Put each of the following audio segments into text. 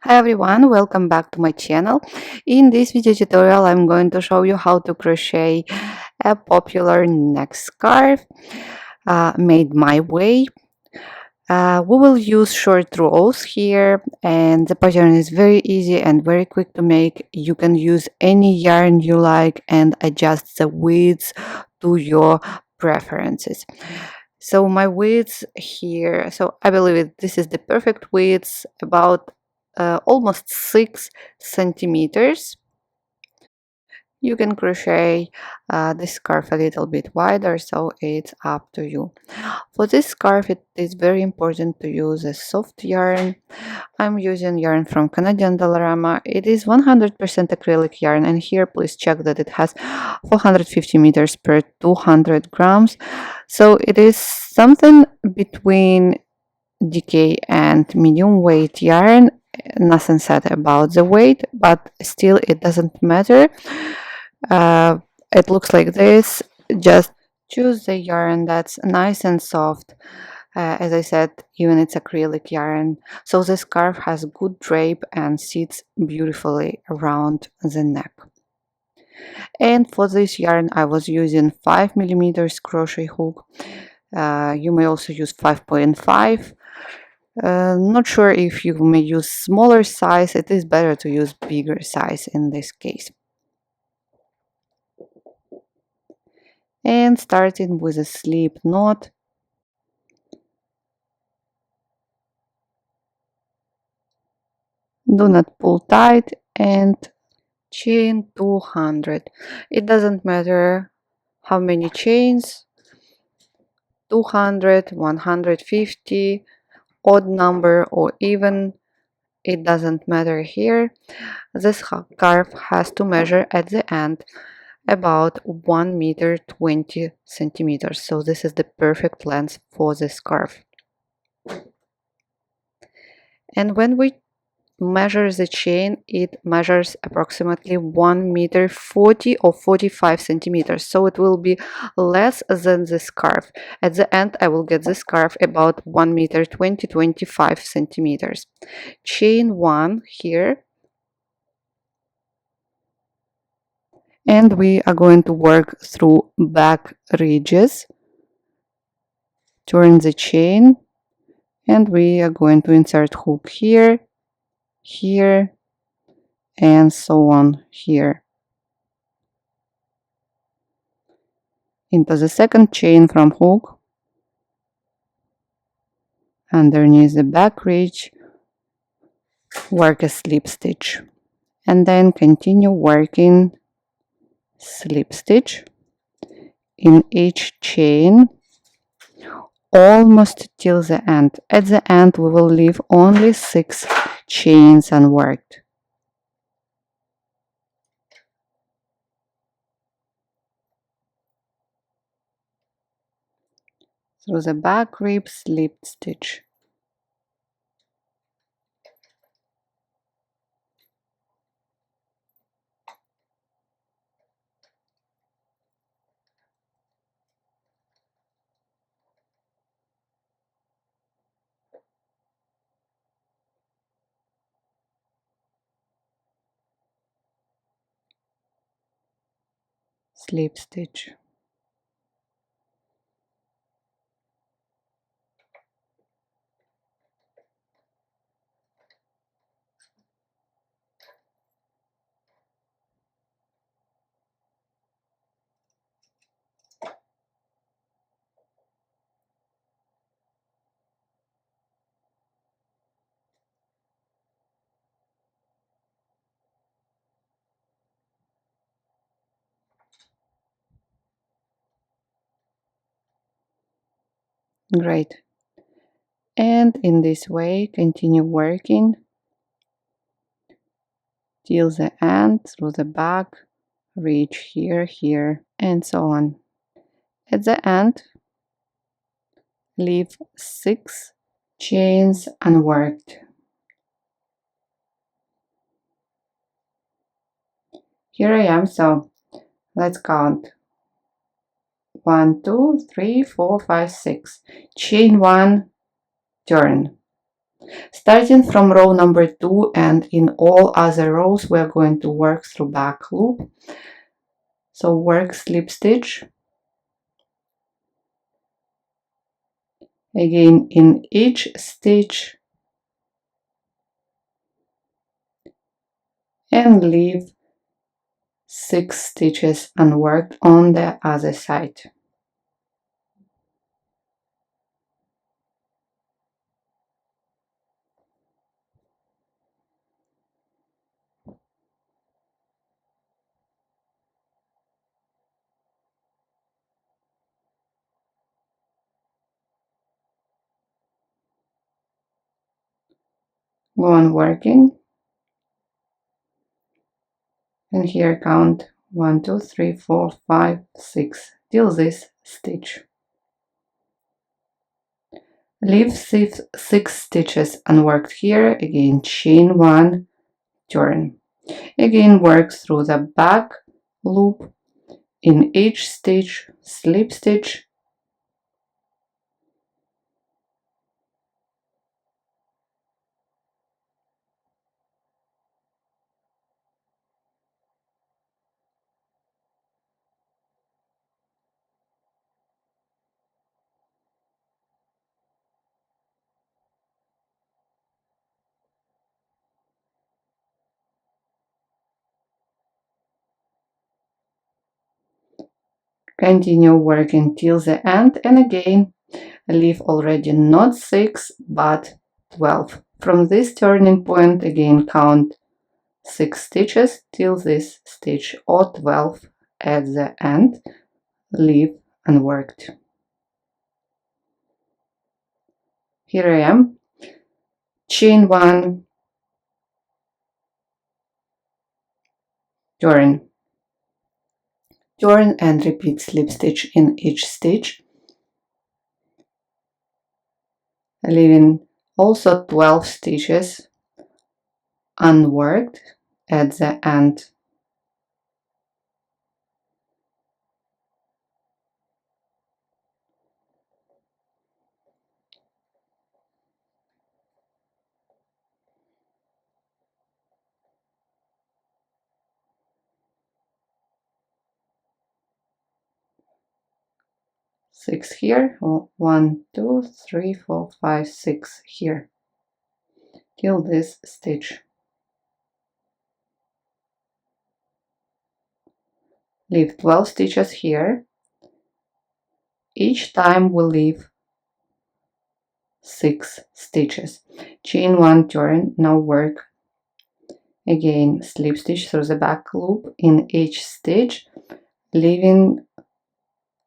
Hi everyone, welcome back to my channel. In this video tutorial I'm going to show you how to crochet a popular neck scarf made my way. We will use short rows here, and the pattern is very easy and very quick to make. You can use any yarn you like and adjust the width to your preferences. So my width here, so I believe this is the perfect width, about almost 6 centimeters. You can crochet this scarf a little bit wider, so it's up to you. For this scarf, it is very important to use a soft yarn. I'm using yarn from Canadian Dollarama. It is 100% acrylic yarn, and here please check that it has 450 meters per 200 grams. So it is something between DK and medium weight yarn. Nothing said about the weight, but still it doesn't matter. It looks like this. Just choose the yarn that's nice and soft. As I said, even it's acrylic yarn, so the scarf has good drape and sits beautifully around the neck. And for this yarn I was using 5 millimeters crochet hook. You may also use 5.5. Not sure if you may use smaller size. It is better to use bigger size in this case. And starting with a slip knot, do not pull tight, and chain 200. It doesn't matter how many chains, 200, 150, odd number or even, it doesn't matter here. This scarf has to measure at the end about 1 meter 20 centimeters, so this is the perfect length for the scarf. And when we measure the chain, it measures approximately 1 meter 40 or 45 centimeters, so it will be less than the scarf. At the end I will get the scarf about 1 meter 25 centimeters. Chain 1 here, and we are going to work through back ridges. Turn the chain, and we are going to insert hook here, here, and so on here. Into the second chain from hook, underneath the back ridge, work a slip stitch, and then continue working slip stitch in each chain almost till the end. At the end we will leave only 6 chains unworked. Through the back rib, slip stitch. Slip stitch. Great. And in this way continue working till the end, through the back, reach here, here, and so on. At the end, leave 6 chains unworked. Here I am, so let's count. 1, 2, 3, 4, 5, 6. Chain 1, turn. Starting from row number 2 and in all other rows we are going to work through back loop. So work slip stitch again in each stitch and leave 6 stitches unworked on the other side. Go on working, and here count 1, 2, 3, 4, 5, 6 till this stitch. Leave 6 stitches unworked here, again chain 1, turn. Again work through the back loop, in each stitch slip stitch, continue working till the end, and again leave already not 6 but 12. From this turning point again count 6 stitches till this stitch or 12 at the end, leave unworked. Here I am, chain 1, turn, turn and repeat slip stitch in each stitch, leaving also 12 stitches unworked at the end. Six here, 1, 2, 3, 4, 5, 6 here till this stitch. Leave 12 stitches here. Each time we leave 6 stitches. Chain 1, turn, now work again slip stitch through the back loop in each stitch, leaving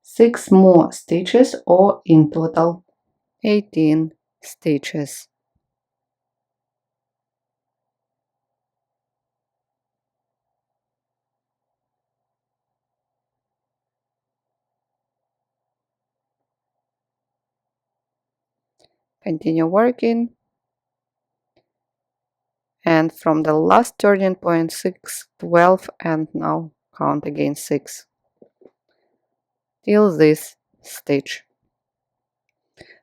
6 more stitches, or in total 18 stitches. Continue working, and from the last turning point 6, 12, and now count again 6 till this stitch.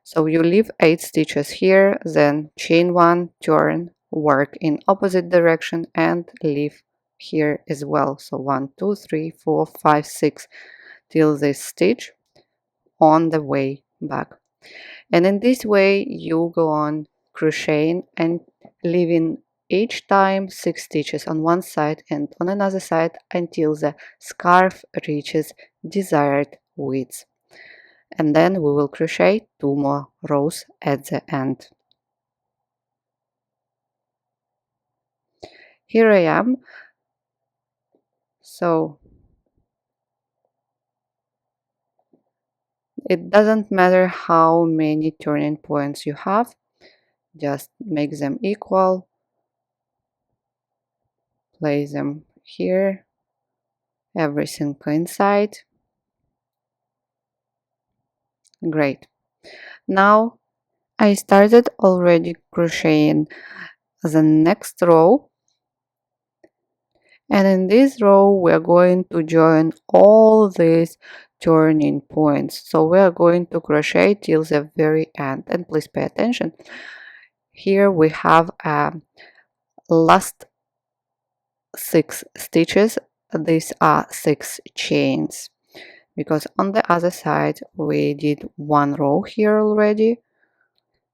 So you leave 8 stitches here, then chain 1, turn, work in opposite direction and leave here as well. So 1, 2, 3, 4, 5, 6 till this stitch on the way back. And in this way you go on crocheting and leaving each time 6 stitches on one side and on another side until the scarf reaches desired width. And then we will crochet 2 more rows at the end. Here I am. So it doesn't matter how many turning points you have, just make them equal, place them here, everything coincide. Great. Now I started already crocheting the next row, and in this row we are going to join all these turning points. So we are going to crochet till the very end, and please pay attention. Here we have last 6 stitches. These are 6 chains, because on the other side we did 1 row here already.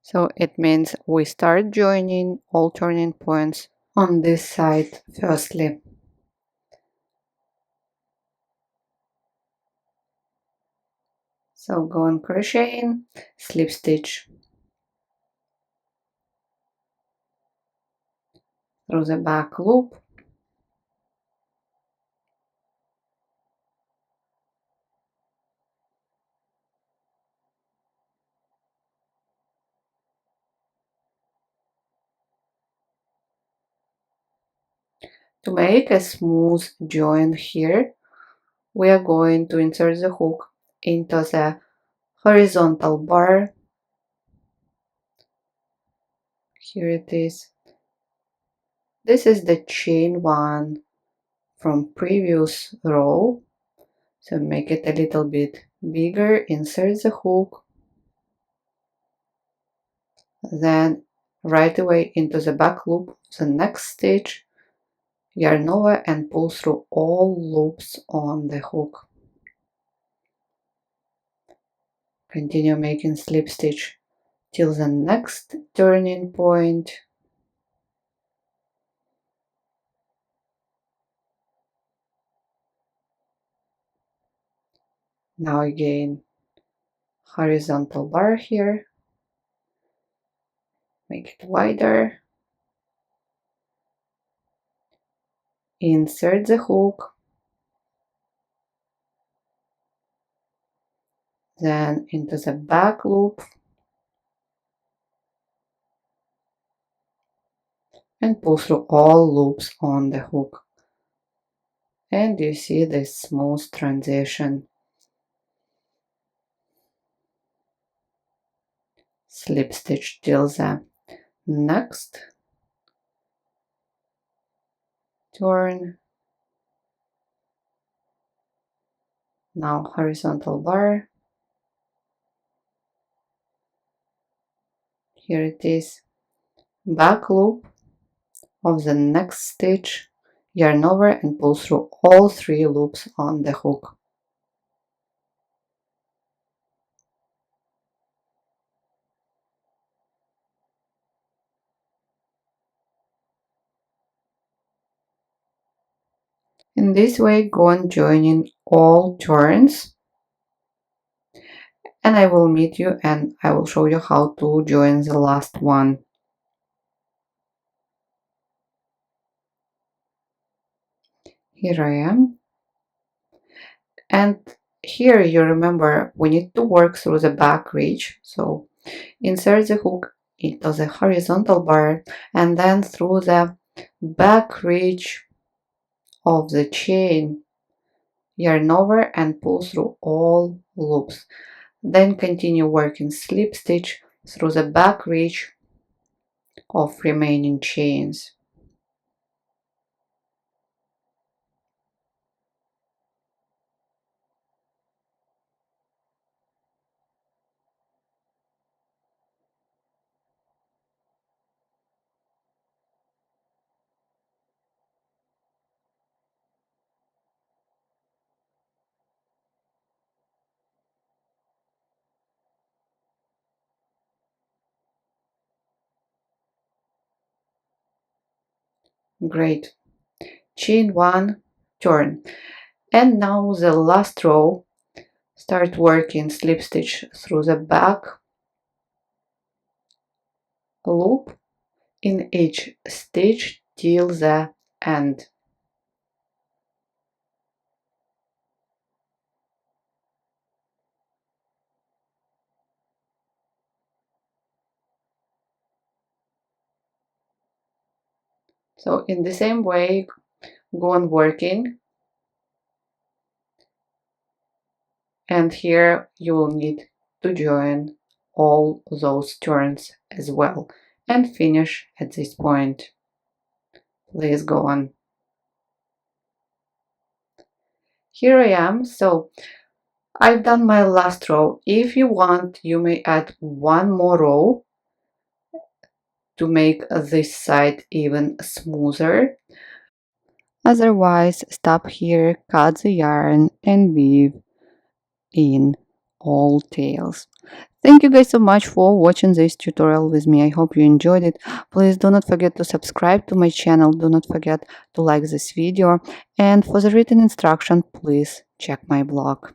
So it means we start joining all turning points on this side firstly. So go on crocheting, slip stitch through the back loop, to make a smooth join here. We are going to insert the hook into the horizontal bar. Here it is. This is the chain 1 from previous row. So make it a little bit bigger, insert the hook, then right away into the back loop, the next stitch, yarn over and pull through all loops on the hook. Continue making slip stitch till the next turning point. Now again, horizontal bar here, make it wider, insert the hook, then into the back loop and pull through all loops on the hook. And you see this smooth transition. Slip stitch till the next turn. Now horizontal bar. Here it is. Back loop of the next stitch, yarn over and pull through all 3 loops on the hook. In this way, go on joining all turns, and I will meet you and I will show you how to join the last one. Here I am. And here you remember we need to work through the back reach. So insert the hook into the horizontal bar and then through the back reach of the chain, yarn over and pull through all loops. Then continue working slip stitch through the back reach of remaining chains. Great. Chain 1, turn. And now the last row, start working slip stitch through the back loop in each stitch till the end. So in the same way, go on working, and here you will need to join all those turns as well and finish at this point. Please go on. Here I am. So I've done my last row. If you want, you may add 1 more row to make this side even smoother. Otherwise, stop here, cut the yarn and weave in all tails. Thank you guys so much for watching this tutorial with me. I hope you enjoyed it. Please do not forget to subscribe to my channel. Do not forget to like this video. And for the written instruction, please check my blog.